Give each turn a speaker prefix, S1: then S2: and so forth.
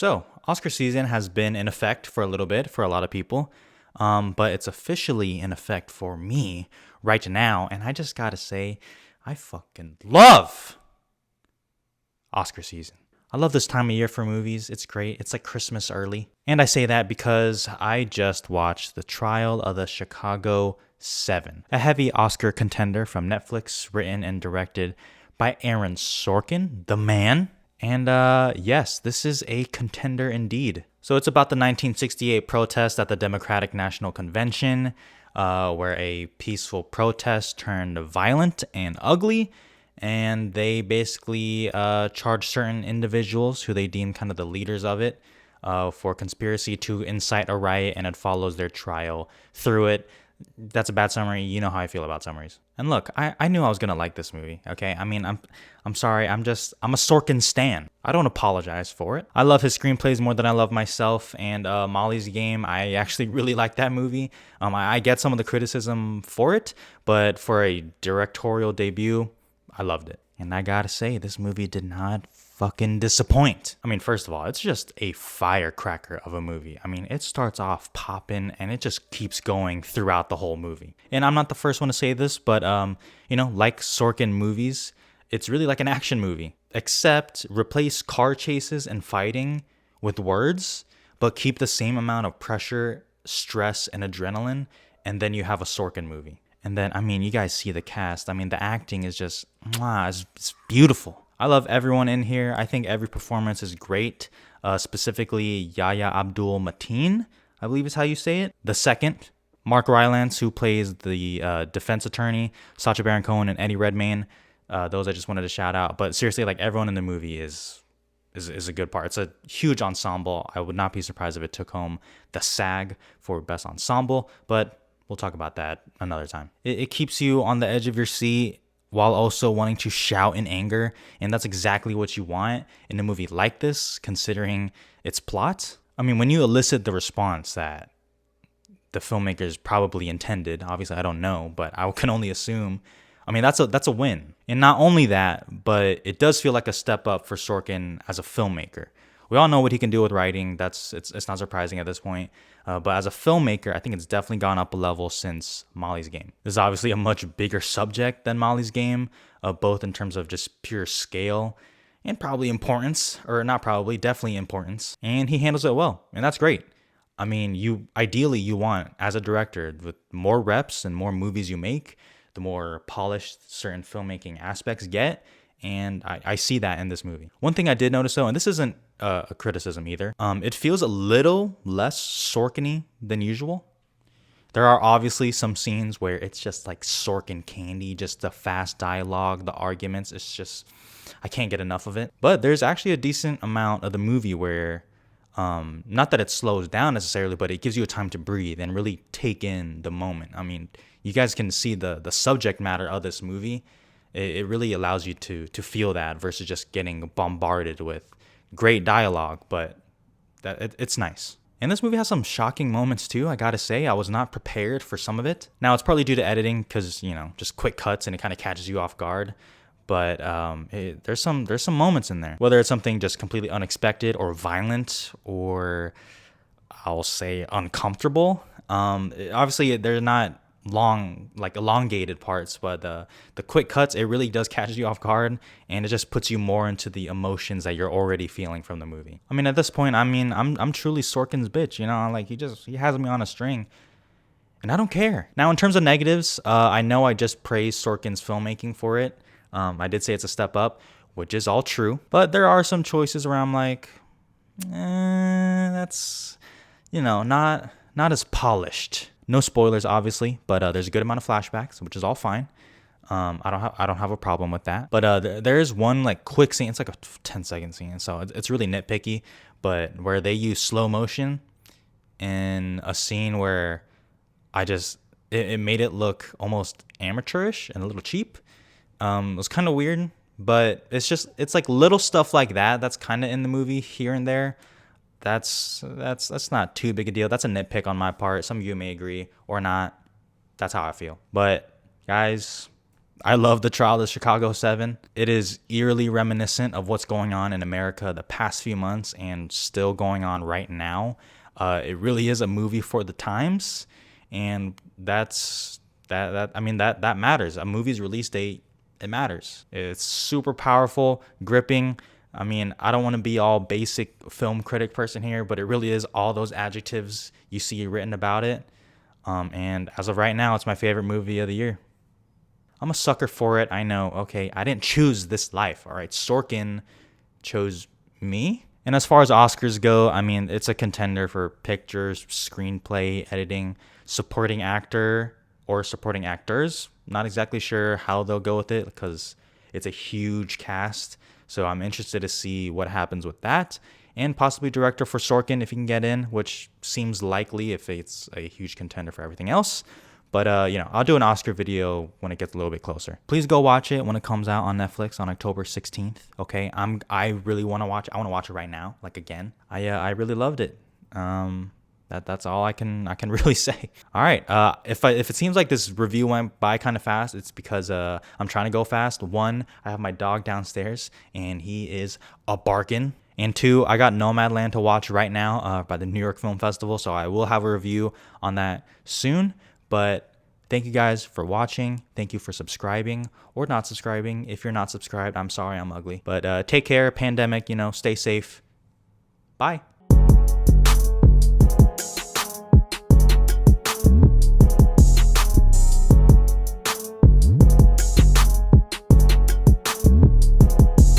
S1: So, Oscar season has been in effect for a little bit for a lot of people, but it's officially in effect for me right now. And I just gotta say, I fucking love Oscar season. I love this time of year for movies. It's great. It's like Christmas early. And I say that because I just watched The Trial of the Chicago 7, a heavy Oscar contender from Netflix, written and directed by Aaron Sorkin, the man. And yes, this is a contender indeed. So it's about the 1968 protest at the Democratic National Convention, where a peaceful protest turned violent and ugly. And they basically charge certain individuals who they deem kind of the leaders of it for conspiracy to incite a riot, and it follows their trial through it. That's a bad summary. You know how I feel about summaries. And look, I knew I was gonna like this movie. Okay, I mean, I'm sorry. I'm a Sorkin stan. I don't apologize for it. I love his screenplays more than I love myself. And Molly's Game, I actually really like that movie. I get some of the criticism for it, but for a directorial debut, I loved it. And I gotta say, this movie did not fucking disappoint. I mean, first of all, it's just a firecracker of a movie. I mean, it starts off popping and it just keeps going throughout the whole movie. And I'm not the first one to say this, but like Sorkin movies, it's really like an action movie. Except replace car chases and fighting with words, but keep the same amount of pressure, stress, and adrenaline, and then you have a Sorkin movie. And then, I mean, you guys see the cast. I mean, the acting is just, it's beautiful. I love everyone in here. I think every performance is great. Specifically, Yahya Abdul Mateen, I believe is how you say it. The second, Mark Rylance, who plays the defense attorney, Sacha Baron Cohen, and Eddie Redmayne. Those I just wanted to shout out. But seriously, like, everyone in the movie is a good part. It's a huge ensemble. I would not be surprised if it took home the SAG for Best Ensemble, but we'll talk about that another time. It keeps you on the edge of your seat while also wanting to shout in anger, and that's exactly what you want in a movie like this, considering its plot. I mean, when you elicit the response that the filmmakers probably intended, obviously I don't know, but I can only assume, I mean, that's a win. And not only that, but it does feel like a step up for Sorkin as a filmmaker. We all know what he can do with writing. It's not surprising at this point. But as a filmmaker, I think it's definitely gone up a level since Molly's Game. This is obviously a much bigger subject than Molly's Game, both in terms of just pure scale and probably importance, or not probably, definitely importance. And he handles it well, and that's great. I mean, you want, as a director, with more reps and more movies you make, the more polished certain filmmaking aspects get. And I see that in this movie. One thing I did notice, though, and this isn't a criticism either, it feels a little less Sorkin-y than usual. There are obviously some scenes where it's just like Sorkin candy, just the fast dialogue, the arguments. It's just, I can't get enough of it. But there's actually a decent amount of the movie where, not that it slows down necessarily, but it gives you a time to breathe and really take in the moment. I mean, you guys can see the subject matter of this movie. It really allows you to feel that versus just getting bombarded with great dialogue, but it's nice. And this movie has some shocking moments too, I gotta say. I was not prepared for some of it. Now, it's probably due to editing because, just quick cuts and it kind of catches you off guard. But there's some moments in there. Whether it's something just completely unexpected or violent or I'll say uncomfortable. Obviously, they're not long, like elongated parts, but the quick cuts, it really does catch you off guard, and it just puts you more into the emotions that you're already feeling from the movie. I mean, at this point, I'm truly Sorkin's bitch, like he has me on a string, and I don't care. Now, in terms of negatives, I know I just praised Sorkin's filmmaking for it. I did say it's a step up, which is all true, but there are some choices where I'm like, that's not as polished. No spoilers, obviously, but there's a good amount of flashbacks, which is all fine. I don't have a problem with that. But there is one like quick scene. It's like a 10-second scene, so it's really nitpicky. But where they use slow motion in a scene where it made it look almost amateurish and a little cheap. It was kind of weird, but it's like little stuff like that that's kind of in the movie here and there. That's not too big a deal. That's a nitpick on my part. Some of you may agree or not. That's how I feel. But guys, I love the trial of the Chicago 7. It is eerily reminiscent of what's going on in America the past few months and still going on right now. It really is a movie for the times, and that matters. A movie's release date, it matters. It's super powerful, gripping. I mean, I don't want to be all basic film critic person here, but it really is all those adjectives you see written about it. And as of right now, it's my favorite movie of the year. I'm a sucker for it. I know. Okay, I didn't choose this life. All right, Sorkin chose me. And as far as Oscars go, I mean, it's a contender for pictures, screenplay, editing, supporting actor, or supporting actors. Not exactly sure how they'll go with it because it's a huge cast. So I'm interested to see what happens with that. And possibly director for Sorkin if he can get in, which seems likely if it's a huge contender for everything else. But I'll do an Oscar video when it gets a little bit closer. Please go watch it when it comes out on Netflix on October 16th. Okay, I really want to watch it. I want to watch it right now, like again. I really loved it. That's all I can really say. All right. If it seems like this review went by kind of fast, it's because I'm trying to go fast. One, I have my dog downstairs and he is a barking. And two, I got Nomadland to watch right now by the New York Film Festival, so I will have a review on that soon. But thank you guys for watching. Thank you for subscribing or not subscribing. If you're not subscribed, I'm sorry, I'm ugly. But take care, pandemic, stay safe. Bye.